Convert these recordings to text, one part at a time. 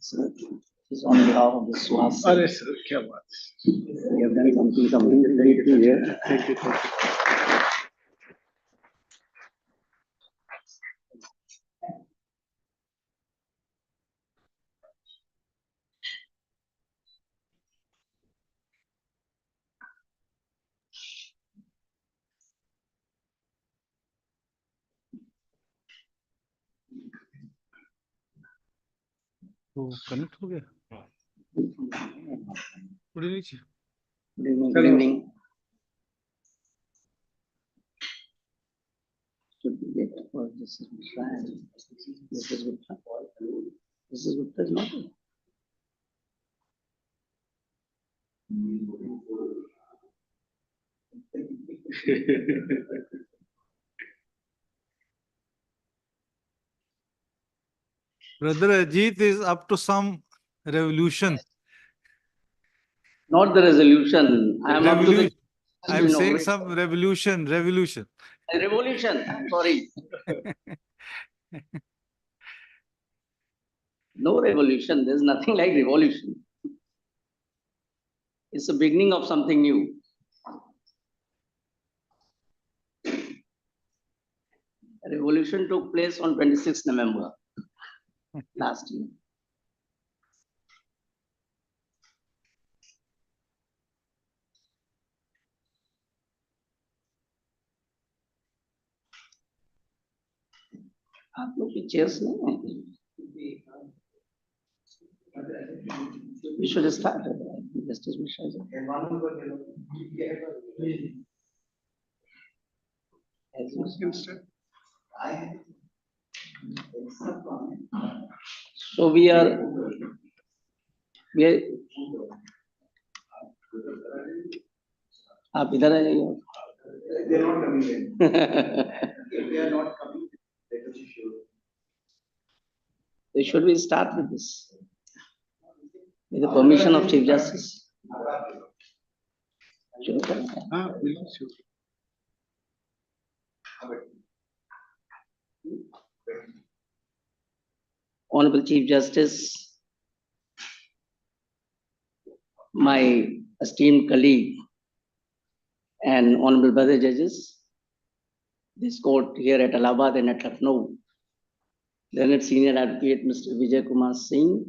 is on behalf of the Swast. अरे sir क्या बात है. We have done something completely here. Thank you. तो कनेक्ट हो गया. Good evening. Good evening. Should we wait for this is Mishra and this is Gupta. This is Gupta is not it. Brother Ajit is up to some revolution. Not the resolution. I am up to the I'm saying some revolution. revolution. I'm sorry. No revolution. There's nothing like revolution. It's the beginning of something new. A revolution took place on 26th November last year. आप लोग की chairs नहीं हैं. We should start. Justice Mishra. So we are आप इधर आ जाइए. They are not coming in. If they are not coming, let us issue. Should we start with this? With the permission of Chief Justice. Honorable Chief Justice, my esteemed colleague and honorable brother judges, this court here at Allahabad and at Lucknow, learned senior advocate Mr. Vijay Kumar Singh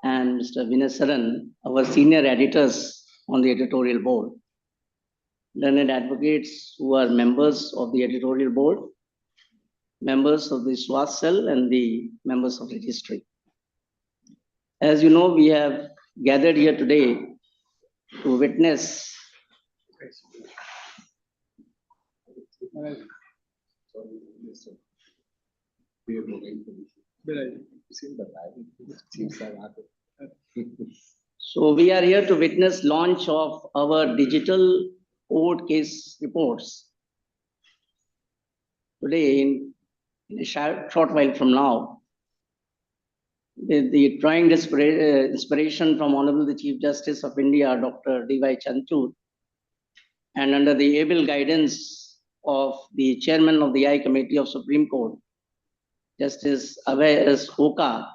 and Mr. Vinay Saran, our senior editors on the editorial board, learned advocates who are members of the editorial board, members of the SWAT cell and the members of registry. As you know, we have gathered here today to witness So we are here to witness launch of our digital court case reports. Today, in a short while from now, with the drawing inspiration from Honorable the Chief Justice of India, Dr. D.Y. Chanchud, and under the able guidance of the Chairman of the I Committee of Supreme Court, Justice Abhay S. Oka,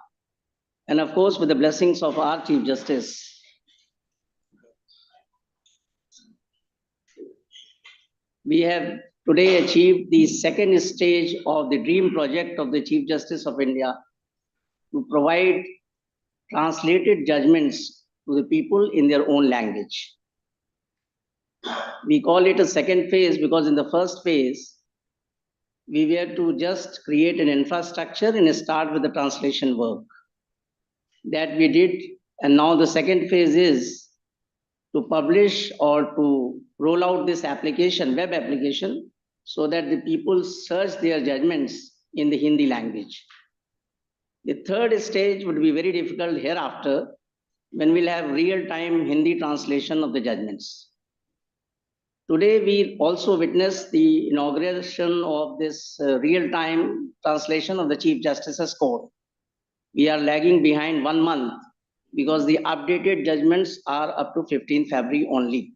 and of course with the blessings of our Chief Justice, we have today achieved the second stage of the dream project of the Chief Justice of India to provide translated judgments to the people in their own language. We call it a second phase because in the first phase, we were to just create an infrastructure and start with the translation work. That we did, and now the second phase is to publish or to roll out this application, web application, so that the people search their judgments in the Hindi language. The third stage would be very difficult hereafter when we'll have real-time Hindi translation of the judgments. Today, we also witnessed the inauguration of this real-time translation of the Chief Justice's Court. We are lagging behind 1 month because the updated judgments are up to 15th February only.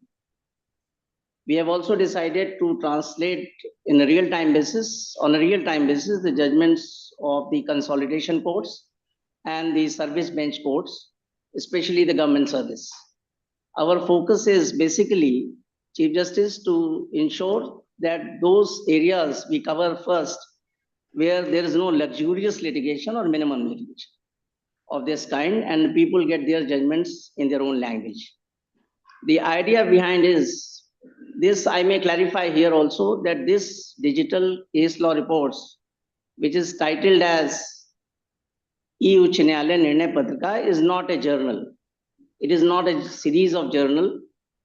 We have also decided to translate in a real-time basis, the judgments of the consolidation courts and the service bench courts, especially the government service. Our focus is basically, Chief Justice, to ensure that those areas we cover first where there is no luxurious litigation or minimum litigation of this kind, and people get their judgments in their own language. The idea behind is this, I may clarify here also, that this digital case law reports, which is titled as E-Uch Nyayalaya Nirnay Patrika, is not a journal. It is not a series of journal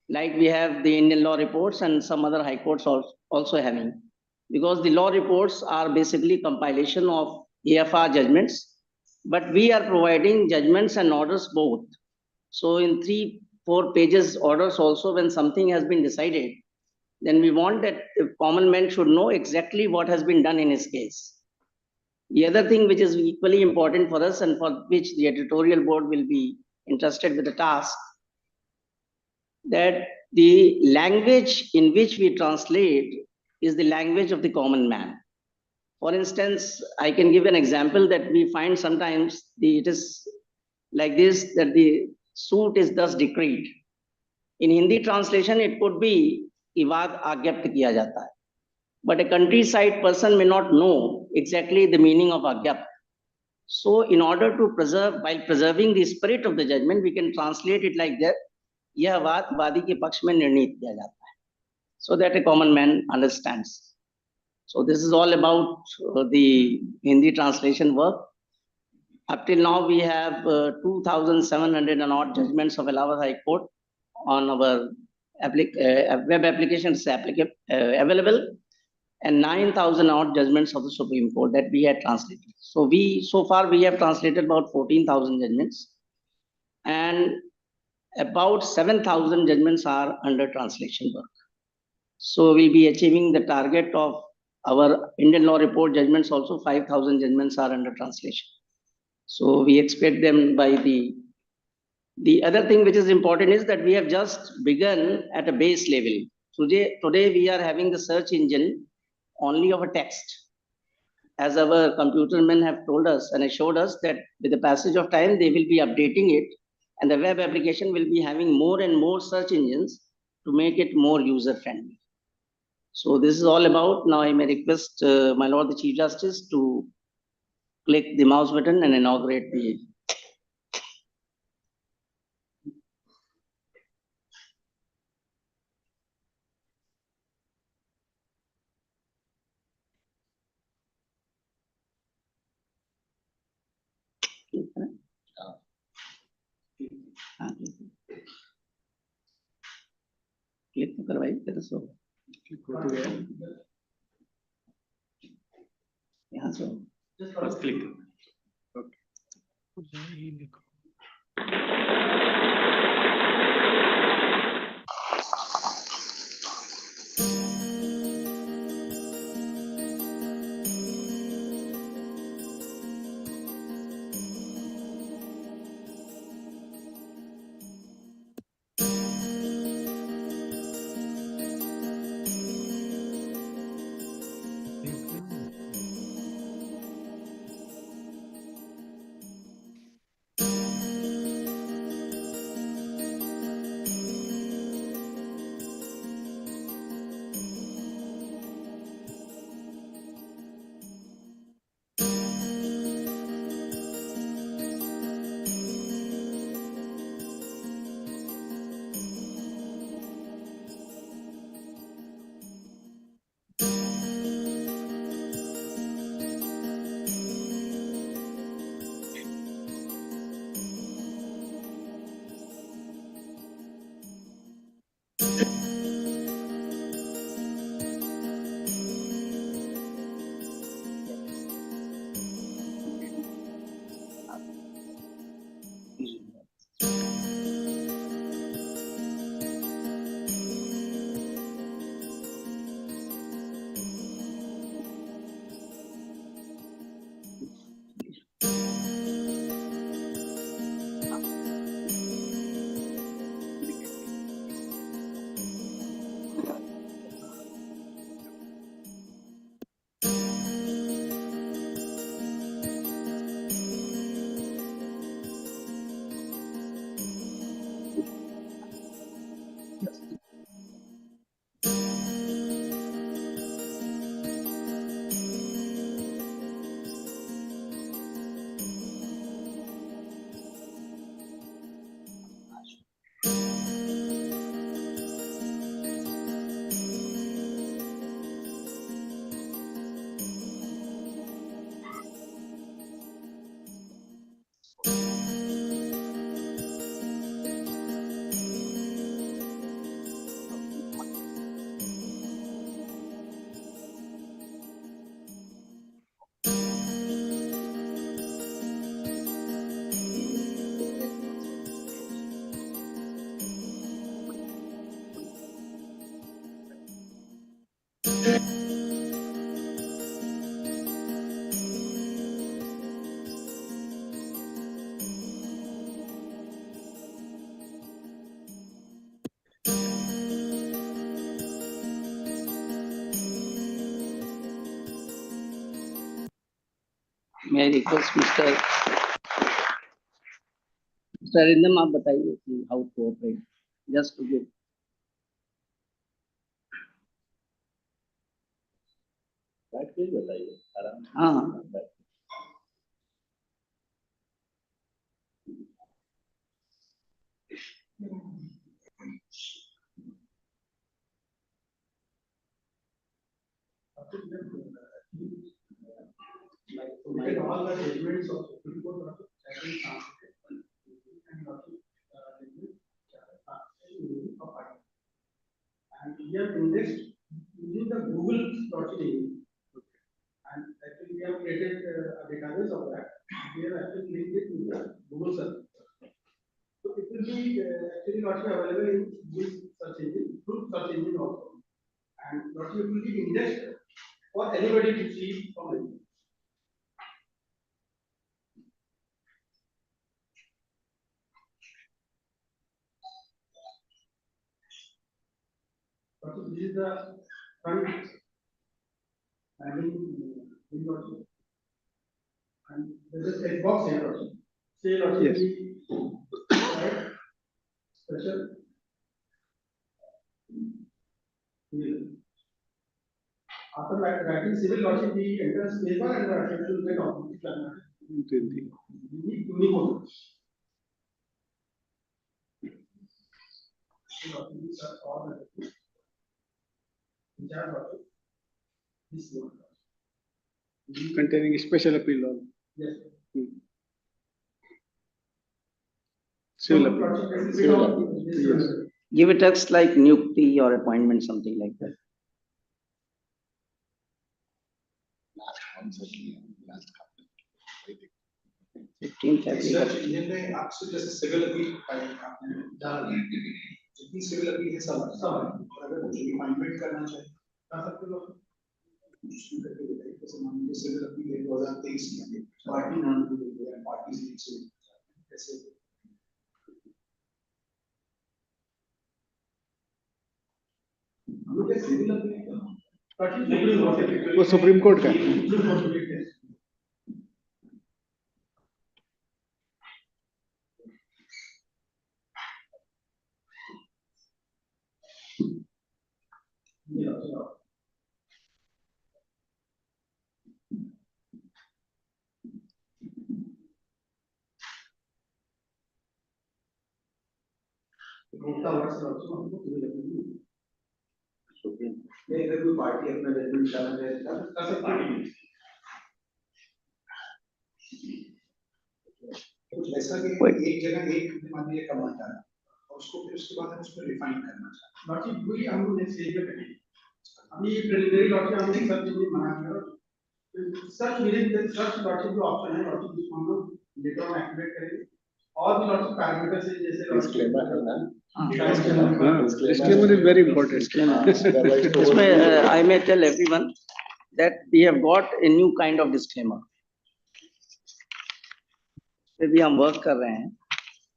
like we have the Indian law reports and some other high courts also having. Because the law reports are basically compilation of AFR judgments, but we are providing judgments and orders both. So in 3-4 pages orders also, when something has been decided, then we want that the common man should know exactly what has been done in his case. The other thing which is equally important for us and for which the editorial board will be entrusted with the task, that the language in which we translate is the language of the common man. For instance, I can give an example that we find sometimes it is like this, that the suit is thus decreed. In Hindi translation, it could be Ivad Agyapt kiya jata hai. But a countryside person may not know exactly the meaning of Agyapt. So in order to preserve, while preserving the spirit of the judgment, we can translate it like that. यह बात वादी के पक्ष में निर्णीत किया जाता है, so that a common man understands. So this is all about the Hindi translation work. Up till now, we have 2,700 and odd judgments of Allahabad High Court on our web applications available, and 9,000 odd judgments of the Supreme Court that we had translated. So far we have translated about 14,000 judgments, and about 7,000 judgments are under translation work. So we'll be achieving the target of our Indian law report judgments also. 5,000 judgments are under translation. So we expect them by the other thing which is important is that we have just begun at a base level. Today we are having the search engine only of a text. As our computer men have told us and assured us that with the passage of time, they will be updating it, and the web application will be having more and more search engines to make it more user friendly. So this is all about. Now I may request my Lord the Chief Justice to click the mouse button and inaugurate the. Click तो करवाई फिर सो यहाँ से First click. May I request Mr. Arindam, आप बताइए कि how to operate. Just to give. हाँ Like all the judgments of Supreme Court are having translated and and here indexed using the Google plotting. And actually we have created a database of that. We have actually linked it with the Google search. So it will be actually not available in this search engine, through search engine also. And not will be indexed for anybody to see from it. So this is the front and there is a box here also. Say also right? Special. After writing civil logic, we enter paper and it will get automatic. Unique. Containing special appeal law. Yes. Civil appeal. Civil appeal. Yes. Give a text like Nukti or appointment, something like that. Last 15th Search engine में आपसे जैसे civil appeal आपने डाल दी, जितनी civil appeal है सब और अगर कुछ रिफाइनमेंट करना चाहे कर सकते हो उसमें करके बताइए जैसे मान लीजिए सिविल अपील है 2023 में पार्टी नाम भी दे दिया पार्टी से ऐसे हम लोग सिविल अपील वो सुप्रीम कोर्ट का अगर कोई पार्टी अपना जजमेंट डालना चाहे पार्टी कुछ ऐसा कि एक जगह एक मान लीजिए कमांड डाला और उसको फिर उसके बाद हम उसको रिफाइन करना चाहते हैं बाकी पूरी हम लोग नेक्स्ट स्टेज में करेंगे अभी प्रिलिमिनरी लॉजिक हमने सब चीजें मना कर सर्च विद सर्च लॉजिक जो ऑप्शन है लॉजिक जिसको हम लोग लेटर ऑन एक्टिवेट करेंगे और भी लॉजिक पैरामीटर से जैसे डिस्क्लेमर है ना disclaimer is very important. इसमें I may tell everyone that we have got a new kind of disclaimer. फिर भी हम वर्क कर रहे हैं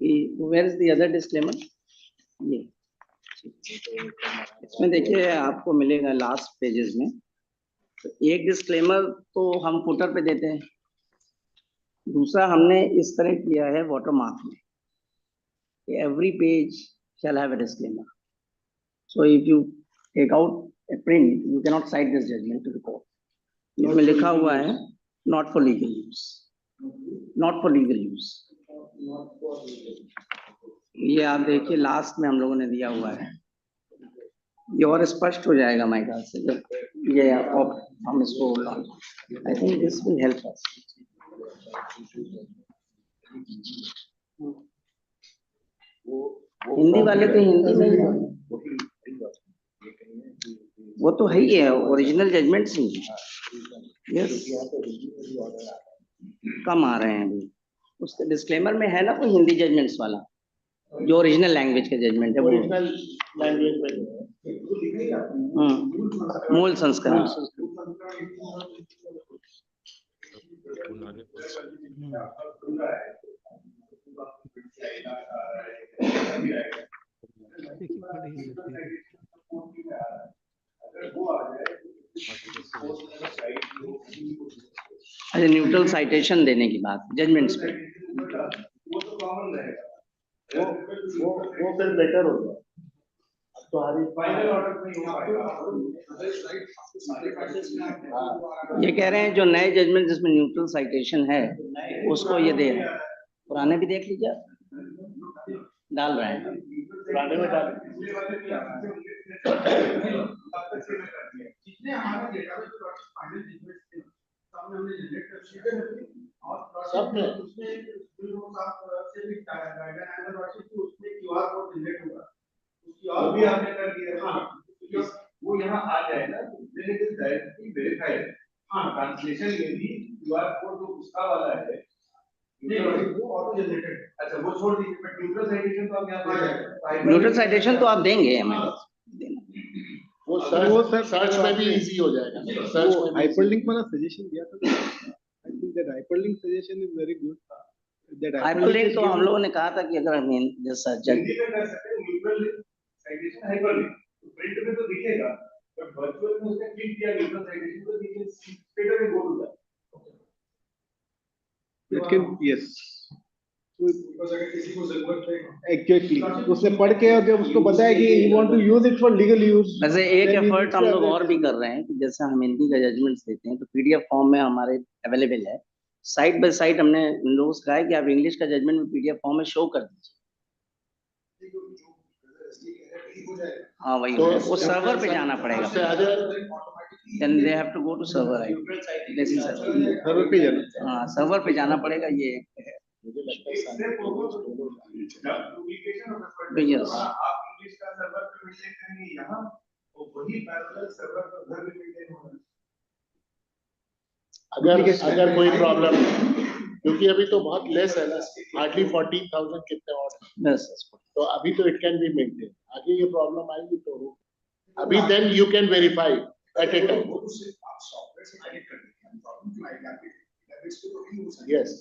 कि where is the other disclaimer? ये इसमें देखिए आपको मिलेगा लास्ट पेजेस में तो एक डिस्क्लेमर तो हम फुटर पे देते हैं दूसरा हमने इस तरह किया है वाटरमार्क में every page shall have a disclaimer. So if you take out a print, you cannot cite this judgment to the court. इसमें लिखा हुआ है not for legal use. Not for legal use. ये आप देखिए लास्ट में हम लोगों ने दिया हुआ है ये और स्पष्ट हो जाएगा मेरे ख्याल से जब ये हम इसको I think this will help us Hindi वाले तो हिंदी में ही वो तो है ही है ओरिजिनल जजमेंट ही यस कम आ रहे हैं अभी उसके डिस्क्लेमर में है ना कोई हिंदी जजमेंट्स वाला जो ओरिजिनल लैंग्वेज के जजमेंट है ओरिजिनल लैंग्वेज में मूल संस्करण अच्छा, न्यूट्रल साइटेशन देने की बात जजमेंट्स पे। वो तो कॉमन रहेगा, वो फिर बेटर होगा। अब तो हर फाइनल ऑर्डर नहीं हो पाएगा। ये कह रहे हैं जो नए जजमेंट जिसमें न्यूट्रल साइटेशन है उसको ये दे रहे हैं, पुराने भी देख लीजिए, डाल रहे हैं। पुराने में डाल जितने हमारे डेटाबेस पे फाइनल जजमेंट्स थे, सामने हमने जनरेट कर दिए और सब में उसमें से भी गाइडलाइन एंड वर्कशीट थी, उसमें क्यूआर कोड जनरेट होगा, उसकी और भी आपने कर दिया। हाँ, वो यहाँ आ जाएगा, then it is directly verified। हाँ, ट्रांसलेशन में भी क्यूआर कोड जो उसका वाला है, नहीं वो ऑटो जनरेटेड। अच्छा वो छोड़ दीजिए, बट न्यूट्रल साइटेशन तो आप यहाँ पे न्यूट्रल साइटेशन तो आप देंगे हमें, वो सर्च में भी इजी हो जाएगा। सर्च में हाइपरलिंक वाला सजेशन दिया था, I think that hyperlink suggestion is very good. That hyperlink तो हम लोगों ने कहा था कि अगर हम जैसा हिंदी में कर सकते हैं न्यूट्रल साइटेशन हाइपरलिंक, तो प्रिंट में तो दिखेगा, बट वर्चुअल में उसने क्लिक किया न्यूट्रल साइटेशन तो we can straight away go to that. That can yes, because अगर किसी को जरूरत है एग्जैक्टली उसने पढ़ के और जब उसको बताया कि you want to use it for legal use. वैसे एक एफर्ट हम लोग और भी कर रहे हैं कि जैसे हम हिंदी का जजमेंट्स देते हैं तो पीडीएफ फॉर्म में हमारे अवेलेबल है, साइड बाय साइड हमने इन लोगों से कहा है कि आप इंग्लिश का जजमेंट में पीडीएफ फॉर्म में शो कर दीजिए। हाँ वही तो वो सर्वर पे जाना पड़ेगा, then they have to go to server, right? Server पे जाना, हाँ सर्वर पे जाना पड़ेगा, ये मुझे लगता है सारे दोनों डुप्लीकेशन ऑफ तो yes। आप इंग्लिश का सर्वर पे मेंटेन करेंगे यहाँ, और वही पैरेलल सर्वर पर उधर भी मेंटेन होगा। अगर कोई प्रॉब्लम, क्योंकि अभी तो बहुत लेस है ना, हार्डली 40,000 कितने और, बस तो अभी तो इट कैन बी मेंटेन। आगे ये प्रॉब्लम आएगी तो अभी then you can verify at a time. Yes,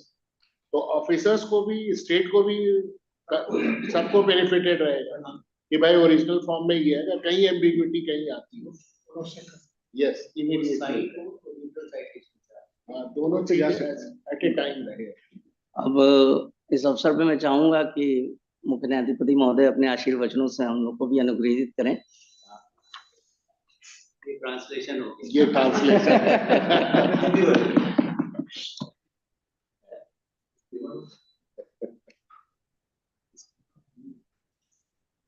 तो ऑफिसर्स को भी, स्टेट को भी, सबको बेनिफिटेड रहेगा कि भाई ओरिजिनल फॉर्म में ये है, अगर कहीं एम्बिग्युइटी कहीं आती हो, यस इमीडिएटली दोनों चीजें एट ए टाइम रहे। अब इस अवसर पे मैं चाहूंगा कि मुख्य न्यायाधिपति महोदय अपने आशीर्वचनों से हम लोग को भी अनुग्रहित करें। ये ट्रांसलेशन हो गया, ये translation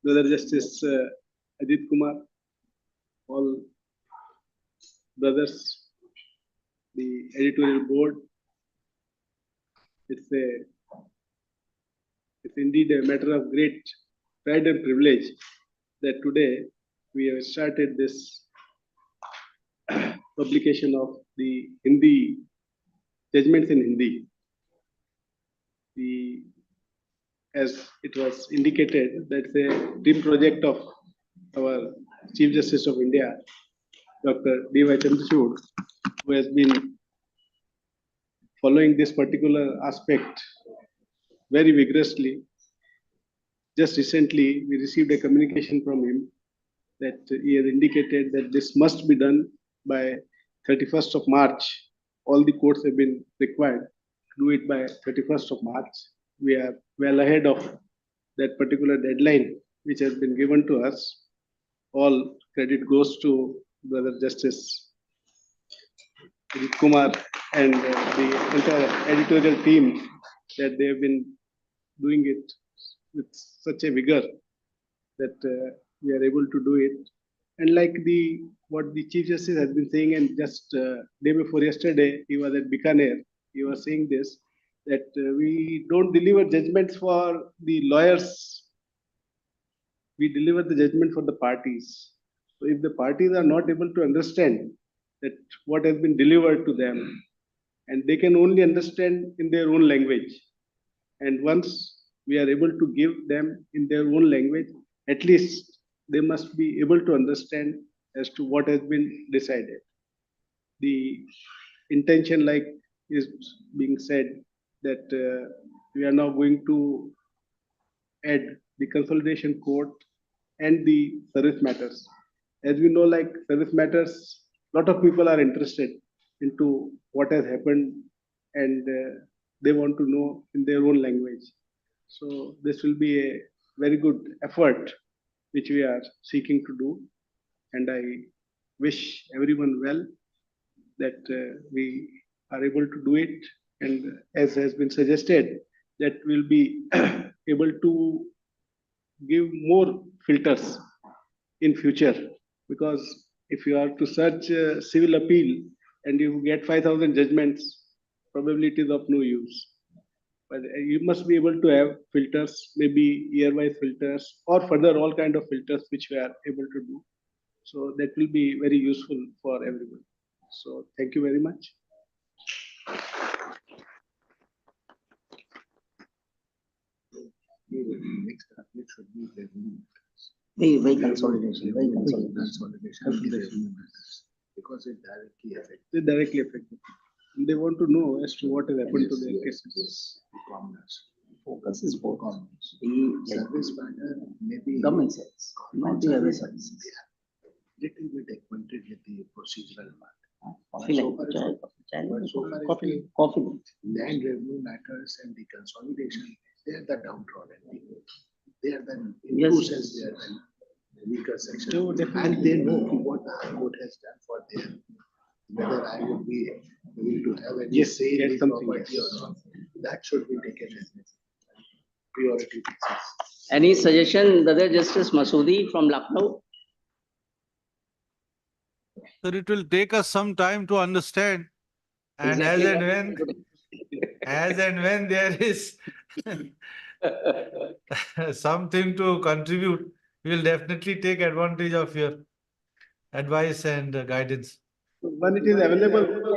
Brother Justice Ajit Kumar, all brothers, the editorial board, it's indeed a matter of great pride and privilege that today we have started this publication of the Hindi judgments in Hindi. As it was indicated, that's a dream project of our Chief Justice of India, Dr. D.Y. Chandrachud, who has been following this particular aspect very vigorously. Just recently, we received a communication from him that he has indicated that this must be done by 31st of March. All the courts have been required to do it by 31st of March. We are well ahead of that particular deadline which has been given to us. All credit goes to Brother Justice Ajit Kumar and the entire editorial team that they have been doing it with such a vigor that we are able to do it. And like what the Chief Justice has been saying, and just day before yesterday, he was at Bikaner, he was saying this, that we don't deliver judgments for the lawyers, we deliver the judgment for the parties. So if the parties are not able to understand that what has been delivered to them, and they can only understand in their own language, and once we are able to give them in their own language, at least they must be able to understand as to what has been decided. The intention, like is being said, that we are now going to add the consolidation court and the service matters. As we know, like service matters, lot of people are interested into what has happened and they want to know in their own language. So this will be a very good effort which we are seeking to do, and I wish everyone well that we are able to do it, and as has been suggested, that we'll be able to give more filters in future, because if you are to search civil appeal and you get 5,000 judgments, probably it is of no use. But you must be able to have filters, maybe year-wise filters, or further all kind of filters which we are able to do. So that will be very useful for everyone. So thank you very much. Next update should be revenue By consolidation, by consolidation. consolidation of the revenue matters, because it directly affects. They directly affect the people. They want to know as to what has happened to their cases. Yes, the commoners. Focus is both on The the service matter maybe. government service, not the other services. Little bit acquainted with the procedural part. Coffee like, But so far as coffee, the coffee. land revenue matters and the consolidation, they are the downtrodden people. They are the, in Yes. true sense, they are the weaker section. No, definitely. And they know what the High Court has done for them. Whether I would be able to have any Yes, say in get the something, property or yes. not. That should be taken as a priority basis. Any suggestion, Brother Justice Masoodi from Lucknow? So it will take us some time to understand. And Exactly. as and when there is something to contribute, we will definitely take advantage of your advice and guidance. When it is available,